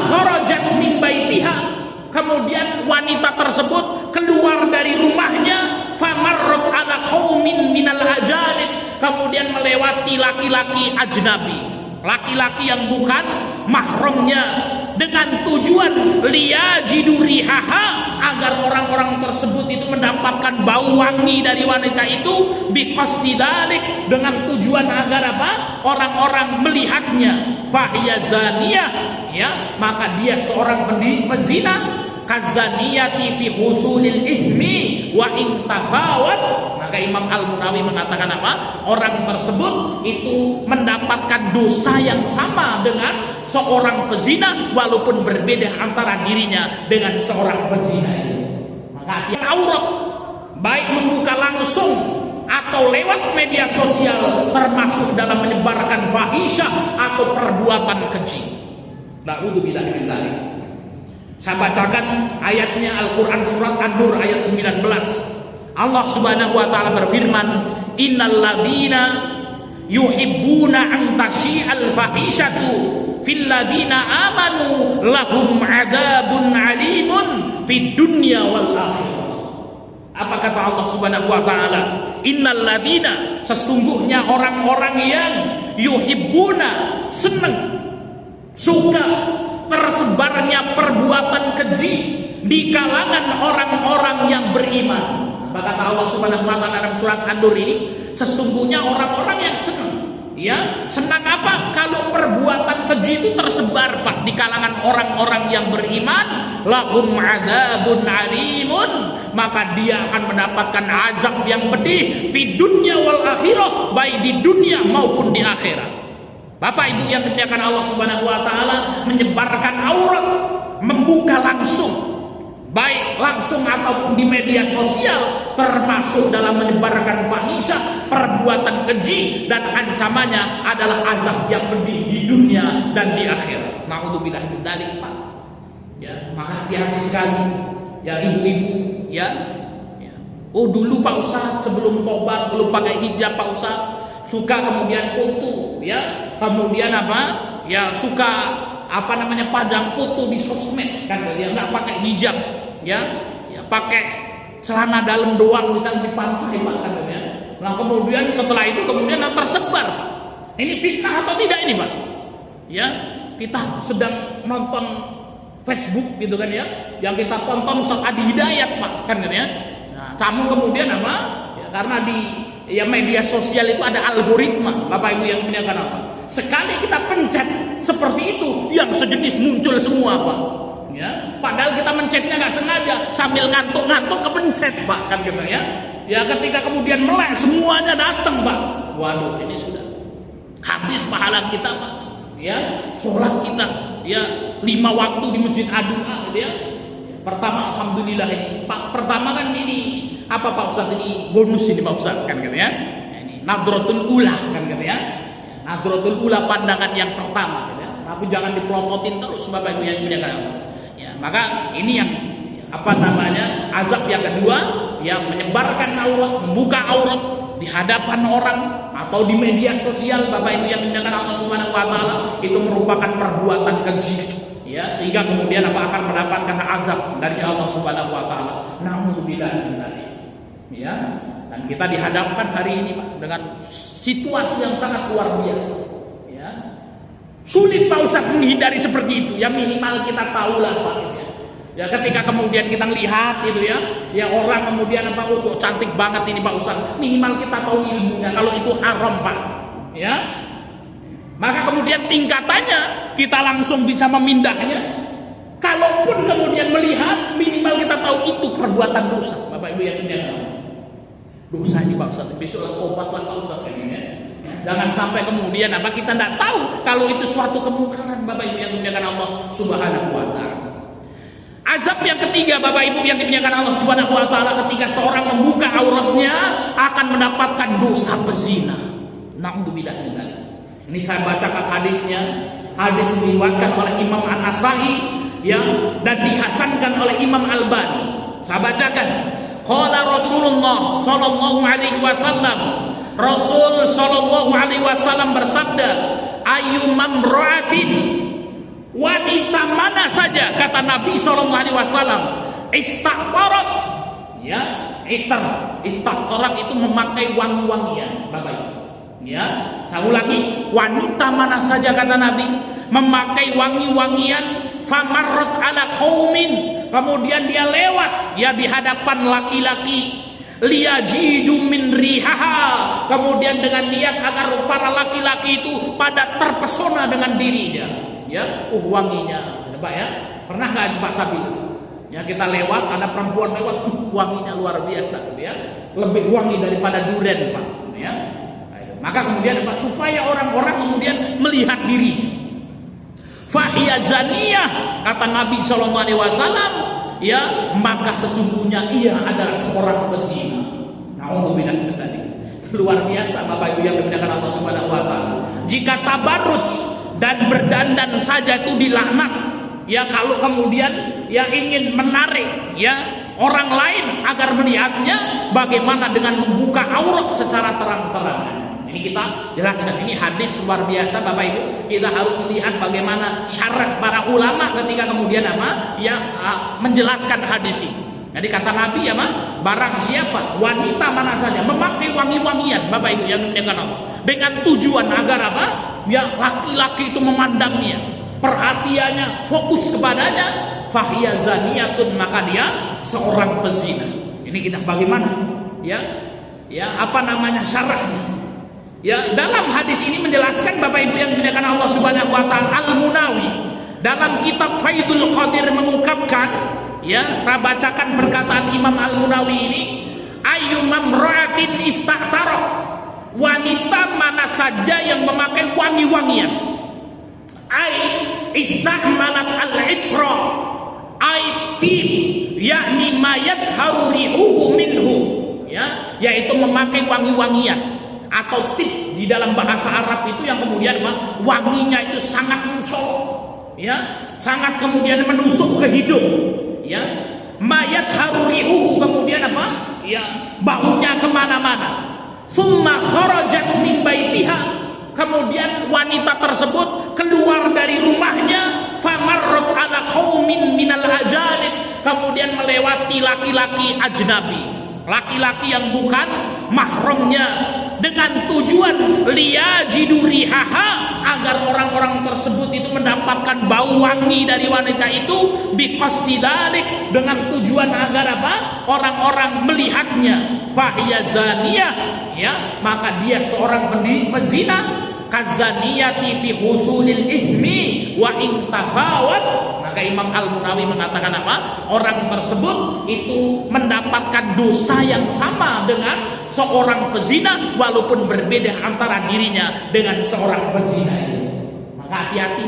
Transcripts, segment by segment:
kharajat min baitiha, kemudian wanita tersebut keluar dari rumahnya, famarrat ala qaumin minal ajanib, kemudian melewati laki-laki ajnabi, laki-laki yang bukan mahramnya, dengan tujuan liyajidu rihaha, agar orang-orang tersebut itu mendapatkan bau wangi dari wanita itu, biqasdi dzalik, dengan tujuan agar apa? Orang-orang melihatnya, fahiya zaniyah, ya, maka dia seorang pezina, kazaniyati fi husulil ithmi wa in tafawat. Maka Imam Al-Munawi mengatakan apa? Orang tersebut itu mendapatkan dosa yang sama dengan seorang pezina, walaupun berbeda antara dirinya dengan seorang pezina itu. Maka dia aurat, baik membuka langsung atau lewat media sosial, termasuk dalam menyebarkan fahisyah atau perbuatan keji. Na'udzubillah min dzalik. Saya bacakan ayatnya, Al-Quran surat An-Nur ayat 19. Allah subhanahu wa ta'ala berfirman, innal ladhina yuhibbuna an tashi'al fahishatu fil ladhina amanu lahum adabun alimun fid dunya wal akhirah. Apa kata Allah subhanahu wa ta'ala? Innal ladhina, sesungguhnya orang-orang yang yuhibbuna, senang, suka tersebarnya perbuatan keji di kalangan orang-orang yang beriman. Maka kata Allah Subhanahu wa taala dalam surat An-Nur ini, sesungguhnya orang-orang yang senang, ya, senang apa? Kalau perbuatan keji itu tersebar, Pak, di kalangan orang-orang yang beriman, lahum adzabun alimun, maka dia akan mendapatkan azab yang pedih di dunia wal akhirah, baik di dunia maupun di akhirat. Bapak Ibu yang dimuliakan Allah Subhanahu wa taala, menyebarkan aurat, membuka langsung, baik langsung ataupun di media sosial, termasuk dalam menyebarkan fahisyah, perbuatan keji, dan ancamannya adalah azab yang pedih di dunia dan di akhirat. Na'udzubillah min dzalik, Pak. Ya, maka hati-hati sekali ya ibu-ibu, ya. Oh, dulu Pak Ustaz sebelum tobat belum pakai hijab, Pak Ustaz, suka kemudian foto, ya, kemudian apa, ya, suka apa namanya pajang foto di sosmed, kan, dia nggak pakai hijab, ya, pakai celana dalam doang misalnya di pantai, Pak, kan, ya. Nah kemudian setelah itu kemudian tersebar, Pak. Ini fitnah atau tidak ini, Pak? Ya, kita sedang nonton Facebook gitu kan, ya, yang kita tonton Ustaz Adi Hidayat, Pak, kan, ya. Nah kamu kemudian apa, ya, karena di media sosial itu ada algoritma, Bapak Ibu yang dimuliakan Allah. Sekali kita pencet seperti itu, yang sejenis muncul semua, Pak. Ya, padahal kita mencetnya nggak sengaja, sambil ngantuk-ngantuk kepencet, Pak, kan gitu, ya. Ya, ketika kemudian melek semuanya datang, Pak. Waduh, ini sudah habis pahala kita, Pak. Ya, sholat kita, ya, 5 waktu di masjid Adua, gitu, ya. Pertama, alhamdulillah ini, Pak. Pertama kan ini apa, Pak Ustaz, ini bonus ini, Pak Ustaz, kan gitu, ya. Ini nadratul ula, kan gitu, ya. Nadratul ula, pandangan yang pertama, gitu, ya. Tapi jangan dipelototin terus, Bapak Ibu yang dimuliakan Allah. Ya, maka ini yang apa namanya azab yang kedua, yang menyebarkan aurat, membuka aurat di hadapan orang atau di media sosial, Bapak Ibu yang dimuliakan Allah Subhanahu wa taala, itu merupakan perbuatan keji. Ya, sehingga kemudian apa akan mendapatkan azab dari Allah Subhanahu wa taala. Na'udzubillah min dzalik. Ya, dan kita dihadapkan hari ini, Pak, dengan situasi yang sangat luar biasa. Ya. Sulit, Pak Ustaz, menghindari seperti itu. Ya minimal kita tahulah, Pak, gitu, ya. Ya, ketika kemudian kita lihat itu, ya, ya orang kemudian apa, oh cantik banget ini, Pak Ustaz. Minimal kita tahu ilmunya kalau itu haram, Pak. Ya. Maka kemudian tingkatannya kita langsung bisa memindahnya. Kalaupun kemudian melihat, minimal kita tahu itu perbuatan dosa, Bapak Ibu yang dimuliakan. Dosa ini, Pak Ustaz, besoklah obatlah, Pak Ustaz, ya. Jangan sampai kemudian apa kita tidak tahu kalau itu suatu kemungkaran, Bapak Ibu yang dimuliakan Allah Subhanahu wa taala. Azab yang ketiga, Bapak Ibu yang dimuliakan Allah Subhanahu wa taala, ketika seorang membuka auratnya akan mendapatkan dosa pezina. Na'udzubillah min dzalik. Ini saya bacakan hadisnya. Hadis diriwayatkan oleh Imam An-Nasa'i, ya, dan dihasankan oleh Imam Albani. Saya bacakan. Qala Rasulullah sallallahu alaihi wasallam, Rasul sallallahu alaihi wasallam bersabda, ayyumam ra'atin wanita mana saja, kata Nabi SAW, istaqtarat, ya, istaqtarat itu memakai wangi-wangian, Bapak Ibu. Ya, saya ulangi, wanita mana saja, kata Nabi, memakai wangi-wangian, famarrat ala qaumin, kemudian dia lewat ya di hadapan laki-laki, liyajidu min rihaha, kemudian dengan niat agar para laki-laki itu pada terpesona dengan dirinya, ya, wanginya, Pak ya. Pernah nggak Pak Sabi? Ya, kita lewat, ada perempuan lewat, wanginya luar biasa, ya, lebih wangi daripada duren, Pak, ya. Maka kemudian Pak, supaya orang-orang kemudian melihat diri, fahiya zaniyah, kata Nabi SAW, ya, maka sesungguhnya ia adalah seorang pezina. Nauzubillah min dzalik. Luar biasa Bapak Ibu yang dimuliakan Allah Subhanahu wa taala. Jika tabarruj dan berdandan saja itu dilaknat, ya, kalau kemudian yang ingin menarik ya orang lain agar melihatnya, bagaimana dengan membuka aurat secara terang-terangan? Ini kita jelaskan, ini hadis luar biasa Bapak Ibu. Kita harus melihat bagaimana syarah para ulama ketika kemudian apa ya menjelaskan hadis ini. Jadi kata Nabi ya, barang siapa wanita mana saja memakai wangi-wangian, Bapak Ibu yang dimuliakan Allah, dengan tujuan agar apa? Ya, laki-laki itu memandangnya, perhatiannya fokus kepadanya, fahiya zaniyatun, maka dia seorang pezina. Ini kita bagaimana? Ya, apa namanya syarahnya? Ya, dalam hadis ini menjelaskan Bapak Ibu yang dimuliakan Allah Subhanahu wa taala, Al-Munawi dalam kitab Faidul Qadir mengungkapkan, ya, saya bacakan perkataan Imam Al-Munawi ini, ayyumam ra'atin ista'tara, wanita mana saja yang memakai wangi-wangian, ai ista'malat al-itra, ai tib, yakni mayat harurihu minhu, ya, yaitu memakai wangi-wangian atau tip di dalam bahasa Arab itu yang kemudian wanginya itu sangat mencolok, ya, sangat kemudian menusuk ke hidung, ya, mayat harurihu, kemudian apa, ya, baunya kemana-mana. Summa kharajat min baitiha, kemudian wanita tersebut keluar dari rumahnya, famarrat ala qaumin minal ajanib, kemudian melewati laki-laki ajnabi, laki-laki yang bukan mahramnya, dengan tujuan liyajidu rihaha, agar orang-orang tersebut itu mendapatkan bau wangi dari wanita itu, biqasdi dzalik, dengan tujuan agar apa? Orang-orang melihatnya, fahiya zaniyah, ya, maka dia seorang pezina, kazaniyati fi husulil ithmi wa in tafawat. Maka Imam Al-Munawi mengatakan apa? Orang tersebut itu mendapatkan dosa yang sama dengan seorang pezina, walaupun berbeda antara dirinya dengan seorang pezina itu. Maka hati-hati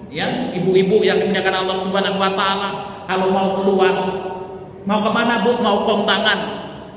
ya, ibu-ibu yang dimuliakan Allah Subhanahu wa taala, kalau mau keluar, mau kemana Bu? Mau kondangan,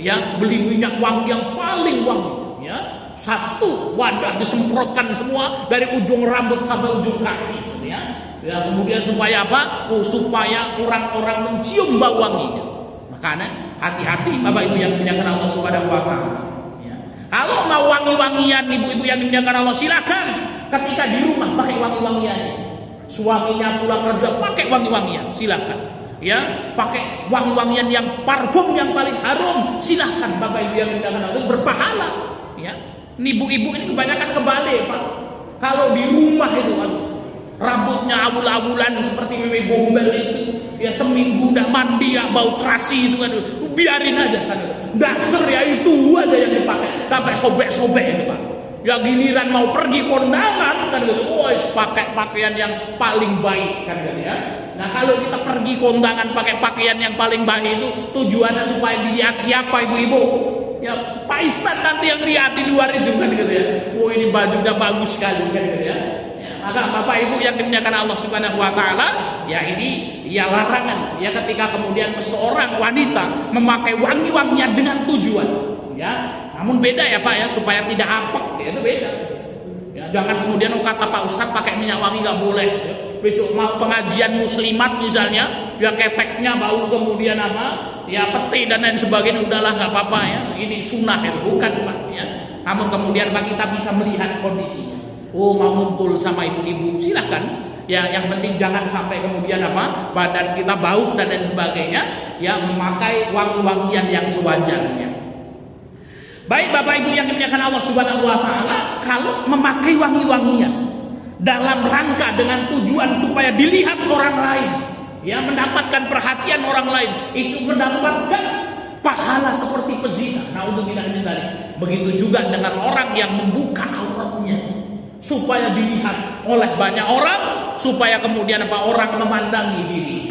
ya, beli minyak wangi yang paling wangi, ya, satu wadah disemprotkan semua dari ujung rambut sampai ujung kaki, ya. Ya, kemudian supaya apa? Supaya orang-orang mencium bau wanginya. Makanya hati-hati Bapak Ibu yang dimuliakan Allah Subhanahu wa taala. Ya. Kalau mau wangi-wangian ibu-ibu yang dimuliakan Allah, silakan. Ketika di rumah pakai wangi-wangian. Suaminya pulang kerja pakai wangi-wangian, silakan. Ya, pakai wangi-wangian yang parfum yang paling harum, silakan Bapak Ibu yang dimuliakan Allah, berpahala. Ya. Ibu-ibu ini kebanyakan kebalik, Pak. Kalau di rumah itu rambutnya abul-abulan seperti wewe gombel itu, ya, seminggu udah mandi ya bau terasi itu kan, biarin aja kan, daster ya itu aja yang dipakai, sampai sobek-sobek itu Pak. Ya giliran mau pergi kondangan kan gitu, pakai pakaian yang paling baik kan gitu ya. Nah kalau kita pergi kondangan pakai pakaian yang paling baik itu tujuannya supaya dilihat siapa ibu-ibu? Ya Pak Isman nanti yang lihat di luar itu kan gitu ya. Oh ini bajunya bagus sekali kan gitu ya. Maka Bapak Ibu yang dimuliakan Allah Subhanahu wa taala, ya ini ya larangan ya ketika kemudian seorang wanita memakai wangi-wangian dengan tujuan, ya. Namun beda ya Pak ya, supaya tidak apek, ya itu beda. Ya, jangan kemudian kata Pak Ustadz pakai minyak wangi nggak boleh. Ya. Besok mau pengajian muslimat misalnya, ya keteknya bau kemudian apa? Ya peti dan lain sebagainya, udahlah nggak apa-apa ya. Ini sunnah ya, bukan Pak ya. Namun kemudian Pak kita bisa melihat kondisinya. Oh mau ngumpul sama ibu-ibu silahkan Ya, yang penting jangan sampai kemudian badan kita bau dan lain sebagainya. Ya, memakai wangi-wangian yang sewajarnya. Baik Bapak Ibu yang dimuliakan Allah Subhanahu wa taala, kalau memakai wangi-wangian dalam rangka dengan tujuan supaya dilihat orang lain, ya, mendapatkan perhatian orang lain, itu mendapatkan pahala seperti pezina. Naudzubillah min dzalik. Begitu juga dengan orang yang membuka auratnya supaya dilihat oleh banyak orang, supaya kemudian orang memandangi diri.